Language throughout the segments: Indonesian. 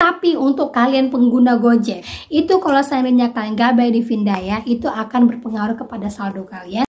Tapi untuk kalian pengguna Gojek, itu kalau seandainya kalian gak bayar di Vindaya, itu akan berpengaruh kepada saldo kalian.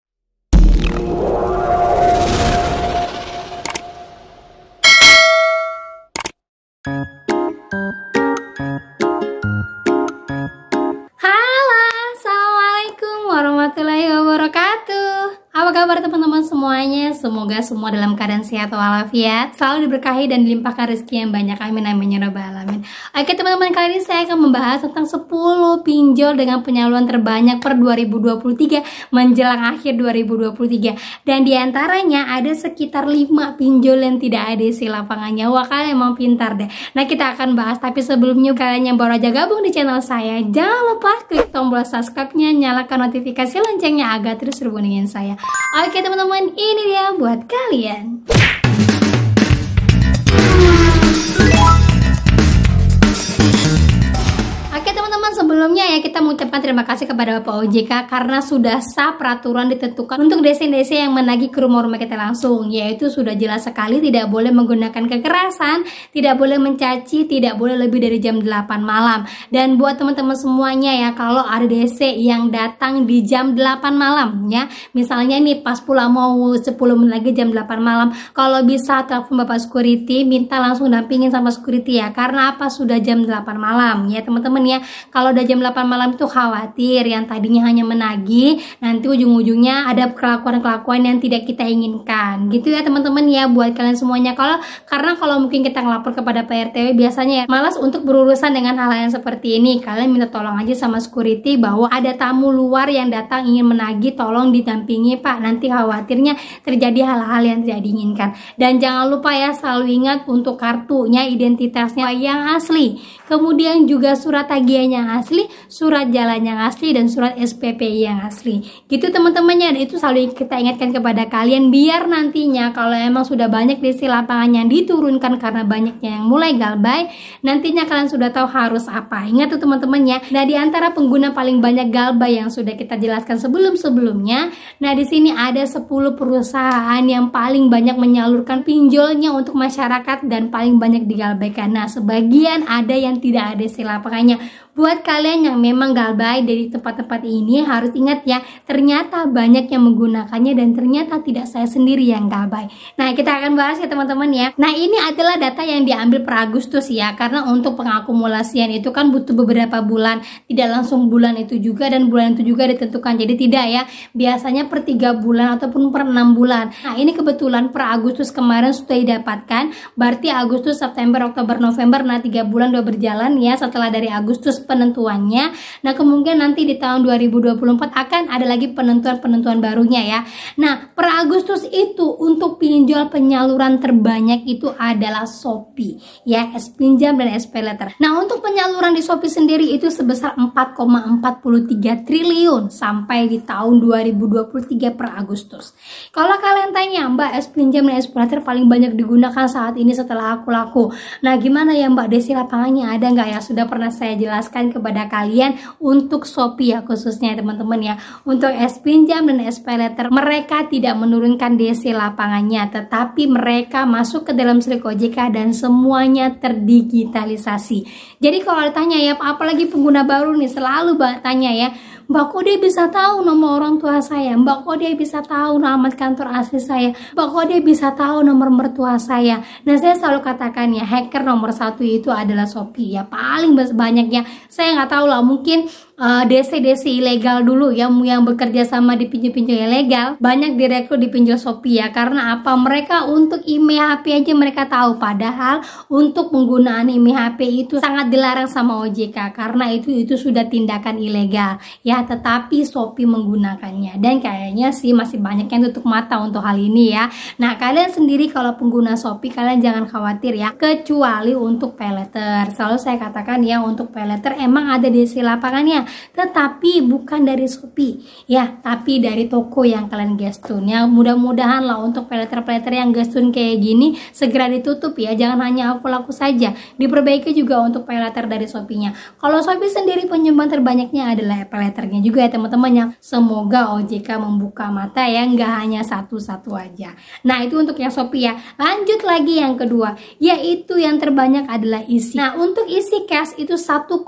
Halo, assalamualaikum warahmatullahi wabarakatuh. Apa kabar teman-teman semuanya? Semoga semua dalam keadaan sehat walafiat, selalu diberkahi dan dilimpahkan rezeki yang banyak. Amin amin ya rabbal alamin. Oke teman-teman, kali ini saya akan membahas tentang 10 pinjol dengan penyaluran terbanyak per 2023 menjelang akhir 2023. Dan diantaranya ada sekitar 5 pinjol yang tidak ada isi lapangannya. Wah, kalian emang pintar deh. Nah, kita akan bahas, tapi sebelumnya kalian yang baru aja gabung di channel saya, jangan lupa klik tombol subscribe-nya, nyalakan notifikasi loncengnya agar terus terhubung dengan saya. Oke teman-teman, ini dia buat kalian. Oke teman-teman, sebelumnya ya kita mengucapkan terima kasih kepada Bapak OJK karena sudah sah peraturan ditentukan untuk desa-desa yang menagih ke rumah-rumah kita langsung, yaitu sudah jelas sekali tidak boleh menggunakan kekerasan, tidak boleh mencaci, tidak boleh lebih dari jam 8 malam. Dan buat teman-teman semuanya ya, kalau ada desa yang datang di jam 8 malam ya, misalnya nih pas pulang mau 10 menit lagi jam 8 malam, kalau bisa telepon Bapak security, minta langsung dampingin sama security ya, karena apa, sudah jam 8 malam ya teman-teman ya. Kalau udah jam 8 malam itu khawatir yang tadinya hanya menagih, nanti ujung-ujungnya ada kelakuan-kelakuan yang tidak kita inginkan gitu ya teman-teman ya, buat kalian semuanya. Karena kalau mungkin kita ngelapor kepada PRTW biasanya ya malas untuk berurusan dengan hal yang seperti ini, kalian minta tolong aja sama security bahwa ada tamu luar yang datang ingin menagih, tolong didampingi Pak, nanti khawatirnya terjadi hal-hal yang tidak diinginkan. Dan jangan lupa ya, selalu ingat untuk kartunya, identitasnya yang asli, kemudian juga surat tagihannya yang asli, surat jalan yang asli, dan surat SPP yang asli gitu teman-temannya. Dan itu selalu kita ingatkan kepada kalian, biar nantinya kalau emang sudah banyak desa lapangan yang diturunkan karena banyaknya yang mulai galbay, nantinya kalian sudah tahu harus apa. Ingat tuh teman-temannya. Nah, di antara pengguna paling banyak galbay yang sudah kita jelaskan sebelum-sebelumnya, nah di sini ada 10 perusahaan yang paling banyak menyalurkan pinjolnya untuk masyarakat dan paling banyak digalbaikan. Nah, sebagian ada yang tidak ada isi lapangannya. Buat kalian yang memang galbay dari tempat-tempat ini, harus ingat ya, ternyata banyak yang menggunakannya dan ternyata tidak saya sendiri yang galbay. Nah, kita akan bahas ya teman-teman ya. Nah, ini adalah data yang diambil per Agustus ya, karena untuk pengakumulasian itu kan butuh beberapa bulan, tidak langsung bulan itu juga, dan bulan itu juga ditentukan. Jadi tidak ya, biasanya per 3 bulan ataupun per 6 bulan. Nah, ini kebetulan per Agustus kemarin sudah didapatkan, berarti Agustus, September, Oktober, November, nah 3 bulan udah berjalan ya setelah dari Agustus penentuannya. Nah, kemungkinan nanti di tahun 2024 akan ada lagi penentuan barunya ya. Nah, per Agustus itu untuk pinjol penyaluran terbanyak itu adalah Shopee ya, S-Pinjam dan SPayLater. Nah, untuk penyaluran di Shopee sendiri itu sebesar 4,43 triliun sampai di tahun 2023 per Agustus. Kalau kalian tanya, Mbak, S-Pinjam dan SPayLater paling banyak digunakan saat ini setelah aku laku. Nah, gimana ya Mbak, desi lapangannya ada nggak ya? Sudah pernah saya jelaskan kepada kalian untuk Shopee ya khususnya teman-teman ya. Untuk S-Pinjam dan SPayLater mereka tidak menurunkan DC lapangannya, tetapi mereka masuk ke dalam Slick OJK dan semuanya terdigitalisasi. Jadi kalau ditanya ya, apalagi pengguna baru nih, selalu tanya ya, Mbak, kok dia bisa tahu nomor orang tua saya? Mbak, kok dia bisa tahu alamat kantor asli saya? Mbak, kok dia bisa tahu nomor mertua saya? Nah, saya selalu katakan ya, hacker nomor 1 itu adalah Shopee ya, paling banyaknya. Saya nggak tahu lah, mungkin DC ilegal dulu ya, yang bekerja sama di pinjol-pinjol ilegal banyak direkrut di pinjol Shopee ya. Karena apa? Mereka untuk IMEI HP aja mereka tahu, padahal untuk penggunaan IMEI HP itu sangat dilarang sama OJK karena itu sudah tindakan ilegal ya, tetapi Shopee menggunakannya dan kayaknya sih masih banyak yang tutup mata untuk hal ini ya. Nah, kalian sendiri kalau pengguna Shopee kalian jangan khawatir ya, kecuali untuk PayLater. Selalu saya katakan ya, untuk PayLater emang ada DC lapangannya, tetapi bukan dari Shopee ya, tapi dari toko yang kalian gestun ya. Mudah-mudahan lah untuk peleter-peleter yang gestun kayak gini segera ditutup ya, jangan hanya aku laku saja, diperbaiki juga untuk peleter dari Shopee-nya. Kalau Shopee sendiri penyumbang terbanyaknya adalah peleternya juga ya teman-teman ya. Semoga OJK membuka mata ya, nggak hanya satu-satu aja. Nah itu untuk yang Shopee ya. Lanjut lagi yang kedua, yaitu yang terbanyak adalah isi. Nah untuk isi cash itu 1,7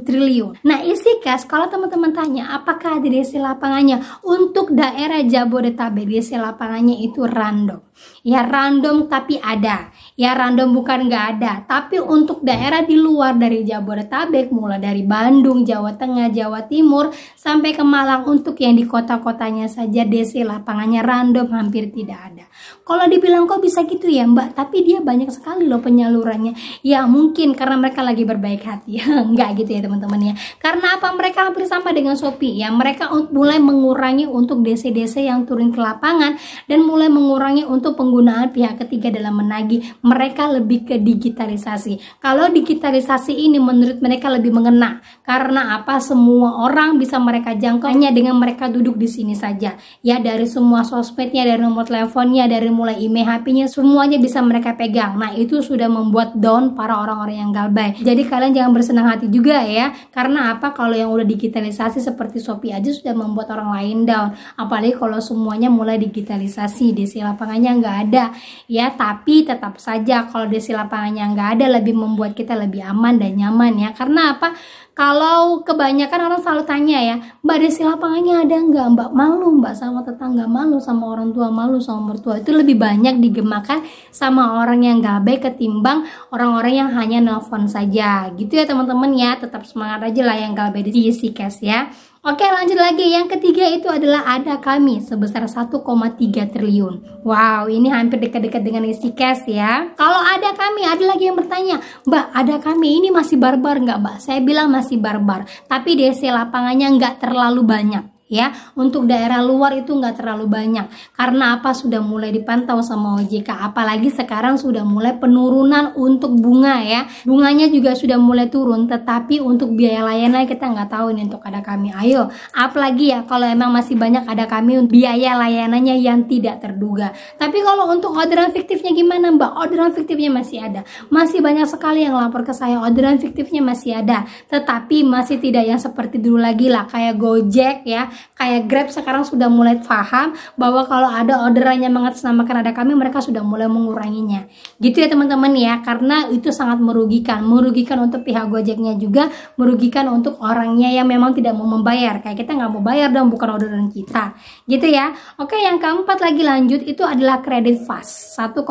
triliun. Nah isi cash kalau teman-teman tanya apakah ada DC lapangannya, untuk daerah Jabodetabek DC lapangannya itu random ya, random tapi ada ya, random bukan nggak ada. Tapi untuk daerah di luar dari Jabodetabek, mulai dari Bandung, Jawa Tengah, Jawa Timur sampai ke Malang, untuk yang di kota-kotanya saja DC lapangannya random, hampir tidak ada. Kalau dibilang kok bisa gitu ya Mbak, tapi dia banyak sekali loh penyalurannya. Ya mungkin karena mereka lagi berbaik hati ya, enggak gitu ya teman-teman ya. Karena apa? Mereka hampir sama dengan Shopee ya, mereka mulai mengurangi untuk DC-DC yang turun ke lapangan dan mulai mengurangi untuk penggunaan pihak ketiga dalam menagih. Mereka lebih ke digitalisasi. Kalau digitalisasi ini menurut mereka lebih mengena, karena apa? Semua orang bisa mereka jangkau hanya dengan mereka duduk di sini saja ya, dari semua sosmednya, dari nomor teleponnya, dari mulai email HP-nya, semuanya bisa mereka pegang. Nah itu sudah membuat down para orang-orang yang galbay. Jadi kalian jangan bersenang hati juga ya, karena apa? Kalau yang udah digitalisasi seperti Shopee aja sudah membuat orang lain down, apalagi kalau semuanya mulai digitalisasi, DC lapangannya nggak ada ya. Tapi tetap saja kalau DC lapangannya nggak ada lebih membuat kita lebih aman dan nyaman ya. Karena apa? Kalau kebanyakan orang selalu tanya ya, Mbak DC lapangannya ada nggak? Mbak malu, Mbak sama tetangga malu, sama orang tua malu, sama mertua. Itu lebih banyak digemakan sama orang yang galbay ketimbang orang-orang yang hanya nelpon saja gitu ya teman-teman ya. Tetap semangat aja lah yang galbay di isi cash ya. Oke lanjut lagi, yang ketiga itu adalah ada kami sebesar 1,3 triliun. Wow, ini hampir dekat-dekat dengan isi cash ya. Kalau ada kami, ada lagi yang bertanya, Mbak ada kami ini masih barbar nggak Mbak? Saya bilang masih barbar, tapi DC lapangannya nggak terlalu banyak ya. Untuk daerah luar itu nggak terlalu banyak, karena apa? Sudah mulai dipantau sama OJK, apalagi sekarang sudah mulai penurunan untuk bunga ya, bunganya juga sudah mulai turun. Tetapi untuk biaya layanan kita nggak tahu nih untuk ada kami. Ayo, apalagi ya kalau emang masih banyak ada kami untuk biaya layanannya yang tidak terduga. Tapi kalau untuk orderan fiktifnya gimana Mbak? Orderan fiktifnya masih ada, masih banyak sekali yang lapor ke saya, orderan fiktifnya masih ada, tetapi masih tidak yang seperti dulu lagi lah, kayak Gojek ya, kayak Grab. Sekarang sudah mulai paham bahwa kalau ada orderannya mengatasnamakan ada kami, mereka sudah mulai menguranginya gitu ya teman-teman ya, karena itu sangat merugikan untuk pihak Gojeknya, juga merugikan untuk orangnya yang memang tidak mau membayar. Kayak kita nggak mau bayar dong, bukan orderan kita gitu ya. Oke, yang keempat lagi lanjut itu adalah kredit fast 1,5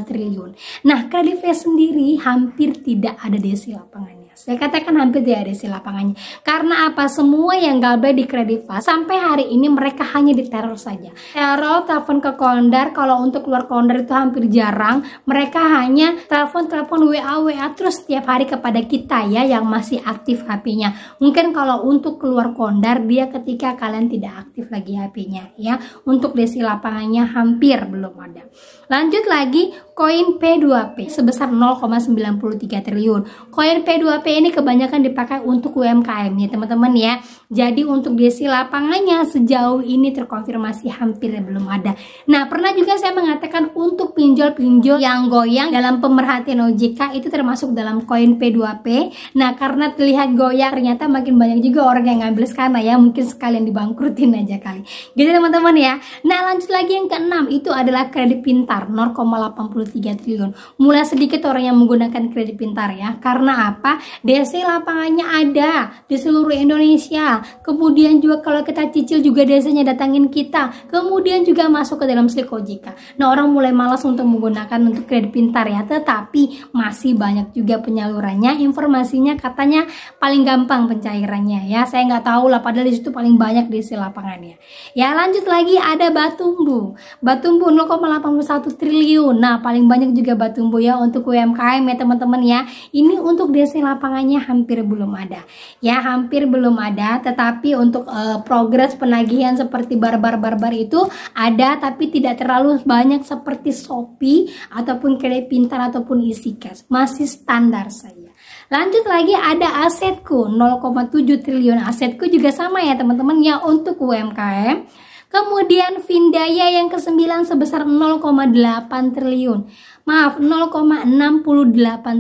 triliun. Nah kredit fast sendiri hampir tidak ada DC lapangannya. Saya katakan hampir tidak ada DC lapangannya. Karena apa? Semua yang galbay di kredit fast sampai hari ini mereka hanya diteror saja. Teror, telepon ke kondar. Kalau untuk keluar kondar itu hampir jarang. Mereka hanya telepon WA terus setiap hari kepada kita ya yang masih aktif HP-nya. Mungkin kalau untuk keluar kondar dia ketika kalian tidak aktif lagi HP-nya ya. Untuk DC lapangannya hampir belum ada. Lanjut lagi, koin P2P sebesar 0,93 triliun. Koin P2P ini kebanyakan dipakai untuk UMKM ya teman-teman ya. Jadi untuk DC lapangannya sejauh ini terkonfirmasi hampir belum ada. Nah pernah juga saya mengatakan untuk pinjol-pinjol yang goyang dalam pemerhatian OJK itu termasuk dalam koin P2P. Nah karena terlihat goyang, ternyata makin banyak juga orang yang ngambil sekarang ya, mungkin sekalian dibangkrutin aja kali gitu teman-teman ya. Nah lanjut lagi yang keenam itu adalah kredit pintar 0,83 triliun. Mulai sedikit orang yang menggunakan kredit pintar ya. Karena apa? DC lapangannya ada di seluruh Indonesia. Kemudian juga kalau kita cicil juga DC-nya datangin kita. Kemudian juga masuk ke dalam slik OJK. Nah orang mulai malas untuk menggunakan untuk kredit pintar ya. Tetapi masih banyak juga penyalurannya. Informasinya katanya paling gampang pencairannya ya. Saya nggak tahu lah, padahal di situ paling banyak DC lapangannya. Ya lanjut lagi ada Batumbu. Batumbu 0,81 triliun. Nah paling banyak juga Batumbu ya untuk UMKM ya teman-teman ya. Ini untuk DC lapangannya hampir belum ada ya, hampir belum ada. Tetapi untuk progres penagihan seperti barbar itu ada, tapi tidak terlalu banyak seperti Shopee ataupun kredit pintar ataupun isi cash, masih standar saja. Lanjut lagi ada Asetku 0,7 triliun. Asetku juga sama ya teman-teman ya untuk UMKM. Kemudian Vindaya yang ke-9 sebesar 0,8 triliun. Maaf, 0,68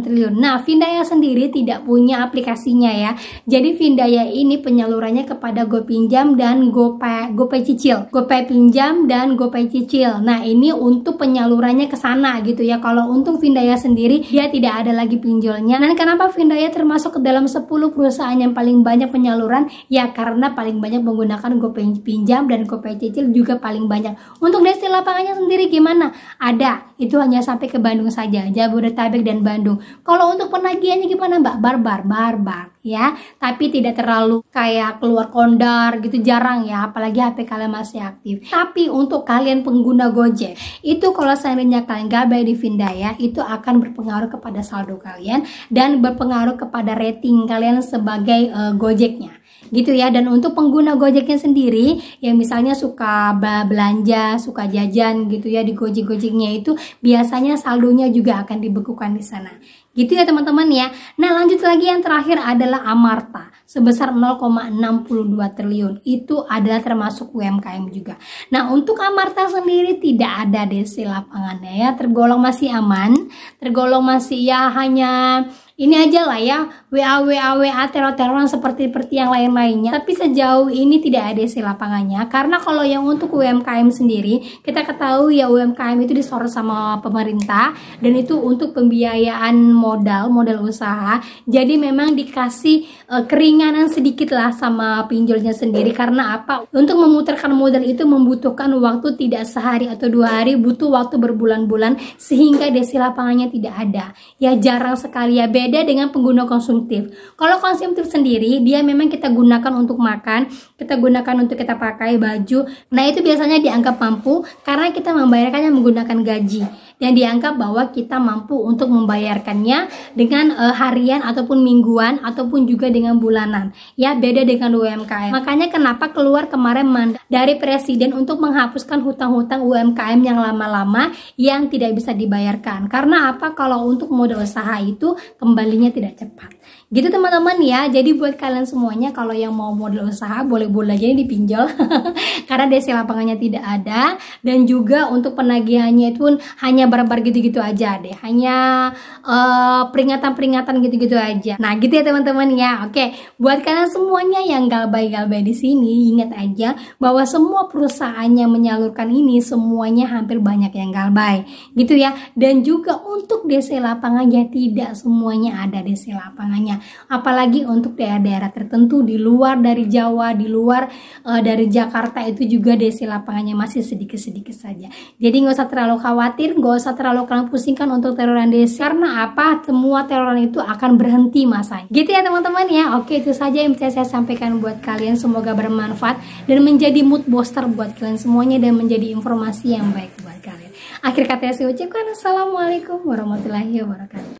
triliun. Nah, Vindaya sendiri tidak punya aplikasinya ya. Jadi Vindaya ini penyalurannya kepada GoPinjam dan GoPay Cicil. GoPay Pinjam dan GoPay Cicil. Nah, ini untuk penyalurannya ke sana gitu ya. Kalau untuk Vindaya sendiri dia tidak ada lagi pinjolnya. Dan kenapa Vindaya termasuk ke dalam 10 perusahaan yang paling banyak penyaluran? Ya karena paling banyak menggunakan GoPay Pinjam dan GoPay Cicil juga paling banyak. Untuk destinasi lapangannya sendiri gimana? Ada, itu hanya sampai ke Bandung saja, Jabodetabek dan Bandung. Kalau untuk penagihannya gimana Mbak? Barbar ya, tapi tidak terlalu kayak keluar kondar gitu, jarang ya, apalagi HP kalian masih aktif. Tapi untuk kalian pengguna Gojek, itu kalau seandainya kalian gabay di Vindaya, itu akan berpengaruh kepada saldo kalian dan berpengaruh kepada rating kalian sebagai Gojeknya gitu ya. Dan untuk pengguna Gojeknya sendiri yang misalnya suka belanja, suka jajan gitu ya di Gojeknya, itu biasanya saldonya juga akan dibekukan di sana gitu ya teman-teman ya. Nah, lanjut lagi yang terakhir adalah Amarta sebesar 0,62 triliun. Itu adalah termasuk UMKM juga. Nah, untuk Amarta sendiri tidak ada DC lapangannya ya, tergolong masih aman, tergolong masih ya hanya ini aja lah ya, WA teror-teroran seperti yang lain-lainnya. Tapi sejauh ini tidak ada isi lapangannya. Karena kalau yang untuk UMKM sendiri, kita ketahui ya UMKM itu disorot sama pemerintah. Dan itu untuk pembiayaan modal usaha. Jadi memang dikasih keringanan sedikit lah sama pinjolnya sendiri. Karena apa? Untuk memutarkan modal itu membutuhkan waktu tidak sehari atau 2 hari, butuh waktu berbulan-bulan. Sehingga isi lapangannya tidak ada. Ya jarang sekali ya, beda dengan pengguna konsumtif. Kalau konsumtif sendiri dia memang kita gunakan untuk makan, kita gunakan untuk kita pakai baju. Nah, itu biasanya dianggap mampu karena kita membayarkannya menggunakan gaji, dan dianggap bahwa kita mampu untuk membayarkannya dengan harian ataupun mingguan ataupun juga dengan bulanan. Ya, beda dengan UMKM. Makanya kenapa keluar kemarin mandat dari presiden untuk menghapuskan hutang-hutang UMKM yang lama-lama yang tidak bisa dibayarkan. Karena apa? Kalau untuk modal usaha itu kembalinya tidak cepat. Gitu teman-teman ya. Jadi buat kalian semuanya kalau yang mau modal usaha boleh-boleh aja dipinjol karena DC lapangannya tidak ada, dan juga untuk penagihannya itu hanya barbar gitu-gitu aja deh. Hanya peringatan-peringatan gitu-gitu aja. Nah, gitu ya teman-teman ya. Oke, buat kalian semuanya yang galbay-galbay di sini, ingat aja bahwa semua perusahaan yang menyalurkan ini semuanya hampir banyak yang galbay. Gitu ya. Dan juga untuk DC lapangannya tidak semuanya ada DC lapangannya. Apalagi untuk daerah-daerah tertentu di luar dari Jawa, di luar dari Jakarta, itu juga DC lapangannya masih sedikit-sedikit saja. Jadi nggak usah terlalu khawatir, nggak usah terlalu kalian pusingkan untuk teroran DC. Karena apa? Semua teroran itu akan berhenti masanya. Gitu ya teman-teman ya. Oke, itu saja yang bisa saya sampaikan buat kalian. Semoga bermanfaat dan menjadi mood booster buat kalian semuanya dan menjadi informasi yang baik buat kalian. Akhir kata saya ucapkan assalamualaikum warahmatullahi wabarakatuh.